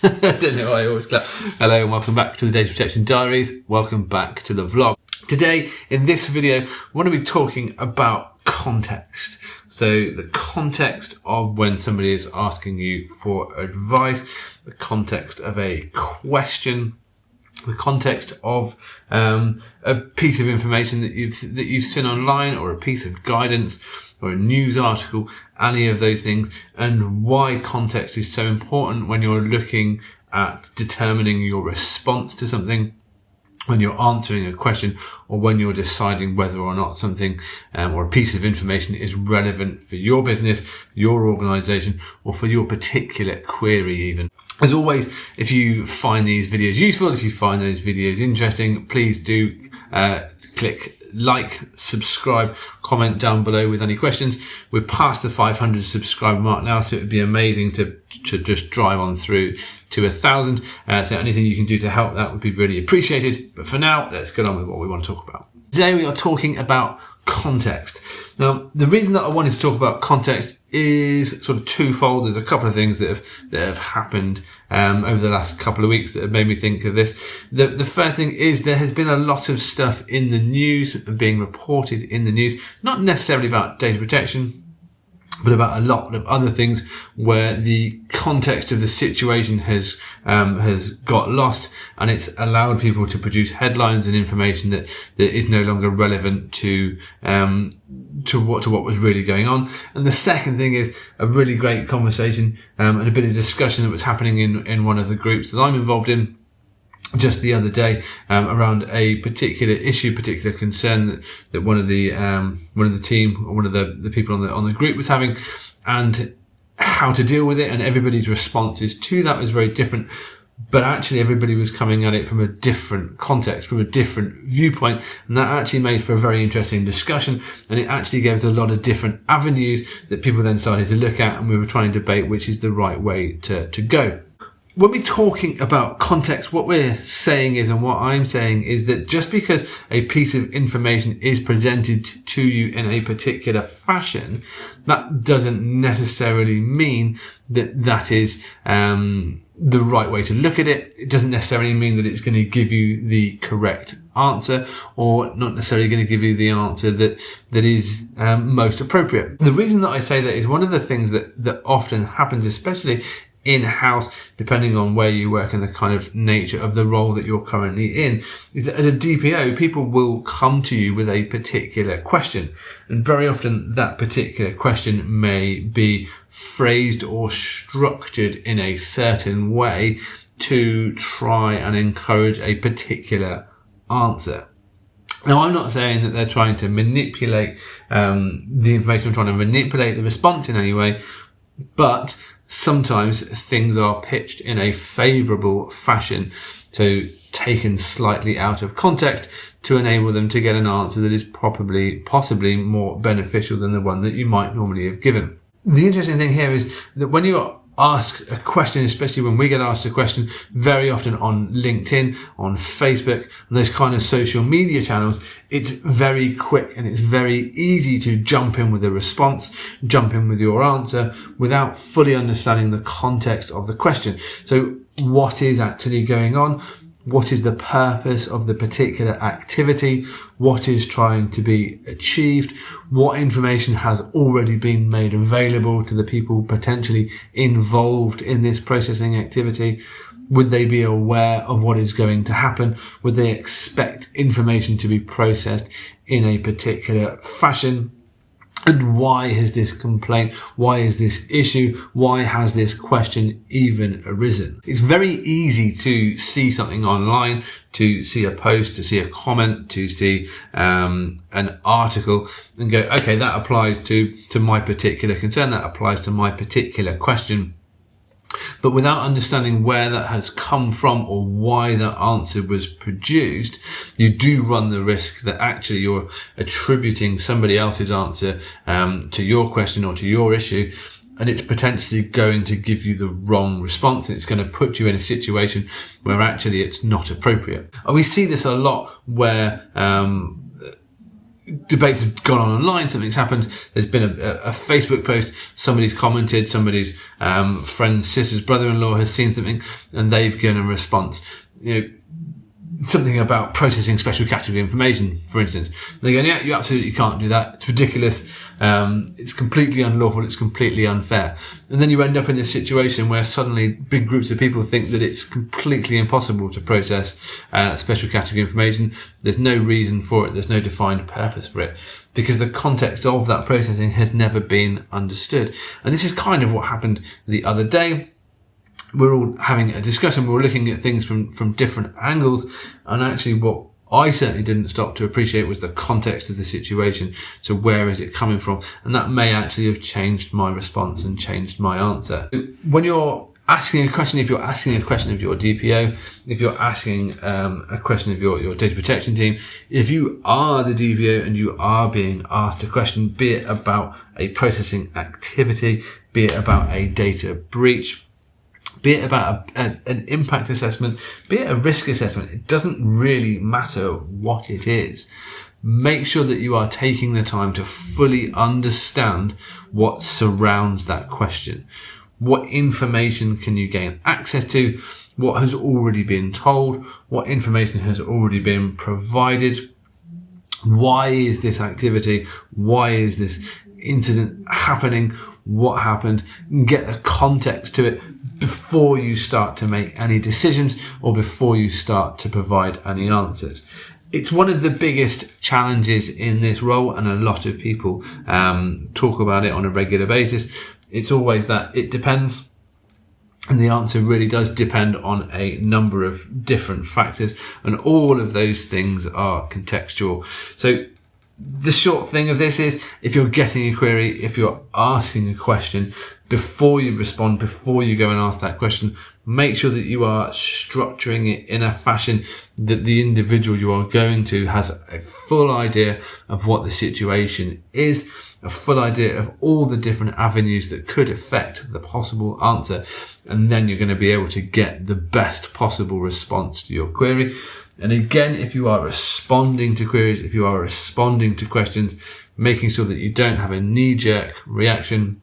I don't know why I always clap. Hello and welcome back to the Data Protection Diaries. Welcome back to the vlog. Today, in this video, we're going to be talking about context. So the context of when somebody is asking you for advice, the context of a question, the context of a piece of information that you've seen online, or a piece of guidance, or a news article, any of those things, and why context is so important when you're looking at determining your response to something, when you're answering a question, or when you're deciding whether or not something or a piece of information is relevant for your business, your organization, or for your particular query even. As always, if you find these videos useful, if you find those videos interesting, please do click like, subscribe, comment down below with any questions. We're past the 500 subscriber mark now, so it would be amazing to just drive on through to 1,000. So anything you can do to help, that would be really appreciated. But for now, let's get on with what we want to talk about. Today we are talking about context. Now, the reason that I wanted to talk about context is sort of twofold. There's a couple of things that have happened over the last couple of weeks that have made me think of this. The first thing is there has been a lot of stuff in the news being reported in the news, not necessarily about data protection, but about a lot of other things where the context of the situation has got lost, and it's allowed people to produce headlines and information that is no longer relevant to what was really going on. And the second thing is a really great conversation and a bit of discussion that was happening in one of the groups that I'm involved in just the other day around a particular issue, particular concern that one of the team, or one of the people on the group was having, and how to deal with it. And everybody's responses to that was very different, but actually everybody was coming at it from a different context, from a different viewpoint, and that actually made for a very interesting discussion, and it actually gave us a lot of different avenues that people then started to look at, and we were trying to debate which is the right way to go. When we're talking about context, what we're saying is, and what I'm saying is, that just because a piece of information is presented to you in a particular fashion, that doesn't necessarily mean that that is the right way to look at it. It doesn't necessarily mean that it's going to give you the correct answer, or not necessarily going to give you the answer that is most appropriate. The reason that I say that is one of the things that often happens, especially in-house, depending on where you work and the kind of nature of the role that you're currently in, is that as a DPO, people will come to you with a particular question. And very often that particular question may be phrased or structured in a certain way to try and encourage a particular answer. Now, I'm not saying that they're trying to manipulate the information, or trying to manipulate the response in any way, but sometimes things are pitched in a favourable fashion, so taken slightly out of context to enable them to get an answer that is possibly more beneficial than the one that you might normally have given. The interesting thing here is that when you ask a question, especially when we get asked a question, very often on LinkedIn, on Facebook, and those kind of social media channels, it's very quick and it's very easy to jump in with a response, jump in with your answer without fully understanding the context of the question. So what is actually going on? What is the purpose of the particular activity? What is trying to be achieved? What information has already been made available to the people potentially involved in this processing activity? Would they be aware of what is going to happen? Would they expect information to be processed in a particular fashion? And why has this complaint, why is this issue, why has this question even arisen? It's very easy to see something online, to see a post, to see a comment, to see an article and go, okay, that applies to my particular concern, that applies to my particular question. But without understanding where that has come from or why that answer was produced, you do run the risk that actually you're attributing somebody else's answer to your question or to your issue, and it's potentially going to give you the wrong response, and it's going to put you in a situation where actually it's not appropriate. And we see this a lot where debates have gone on online, something's happened, there's been a Facebook post, somebody's commented, somebody's friend, sister's brother-in-law has seen something and they've given a response. Something about processing special category information, for instance. They go, yeah, you absolutely can't do that. It's ridiculous. It's completely unlawful. It's completely unfair. And then you end up in this situation where suddenly big groups of people think that it's completely impossible to process special category information. There's no reason for it. There's no defined purpose for it because the context of that processing has never been understood. And this is kind of what happened the other day. We're all having a discussion, we're looking at things from different angles, and actually what I certainly didn't stop to appreciate was the context of the situation. So where is it coming from? And that may actually have changed my response and changed my answer. When you're asking a question, if you're asking a question of your DPO, if you're asking a question of your data protection team, if you are the DPO and you are being asked a question, be it about a processing activity, be it about a data breach, be it about an impact assessment, be it a risk assessment, it doesn't really matter what it is. Make sure that you are taking the time to fully understand what surrounds that question. What information can you gain access to? What has already been told? What information has already been provided? Why is this activity? Why is this incident happening? What happened? Get the context to it before you start to make any decisions or before you start to provide any answers. It's one of the biggest challenges in this role, and a lot of people talk about it on a regular basis. It's always that it depends. And the answer really does depend on a number of different factors, and all of those things are contextual. So the short thing of this is, if you're getting a query, if you're asking a question, before you respond, before you go and ask that question, make sure that you are structuring it in a fashion that the individual you are going to has a full idea of what the situation is, a full idea of all the different avenues that could affect the possible answer, and then you're going to be able to get the best possible response to your query. And again, if you are responding to queries, if you are responding to questions, making sure that you don't have a knee-jerk reaction,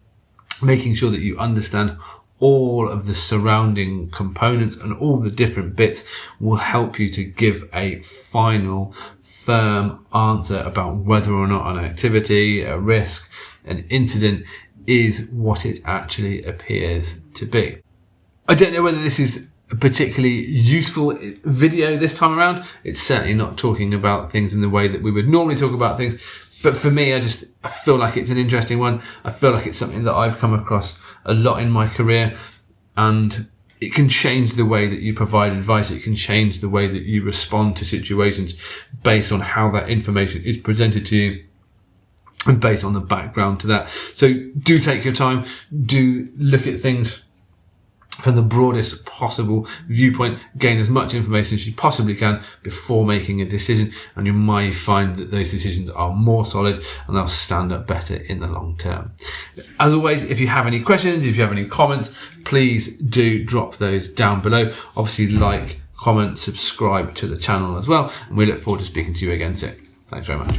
making sure that you understand all of the surrounding components and all the different bits will help you to give a final, firm answer about whether or not an activity, a risk, an incident is what it actually appears to be. I don't know whether this is a particularly useful video this time around. It's certainly not talking about things in the way that we would normally talk about things. But for me, I feel like it's an interesting one. I feel like it's something that I've come across a lot in my career, and it can change the way that you provide advice. It can change the way that you respond to situations based on how that information is presented to you and based on the background to that. So do take your time. Do look at things from the broadest possible viewpoint, gain as much information as you possibly can before making a decision, and you might find that those decisions are more solid and they'll stand up better in the long term. As always, if you have any questions, if you have any comments, please do drop those down below. Obviously, like, comment, subscribe to the channel as well, and we look forward to speaking to you again soon. Thanks very much.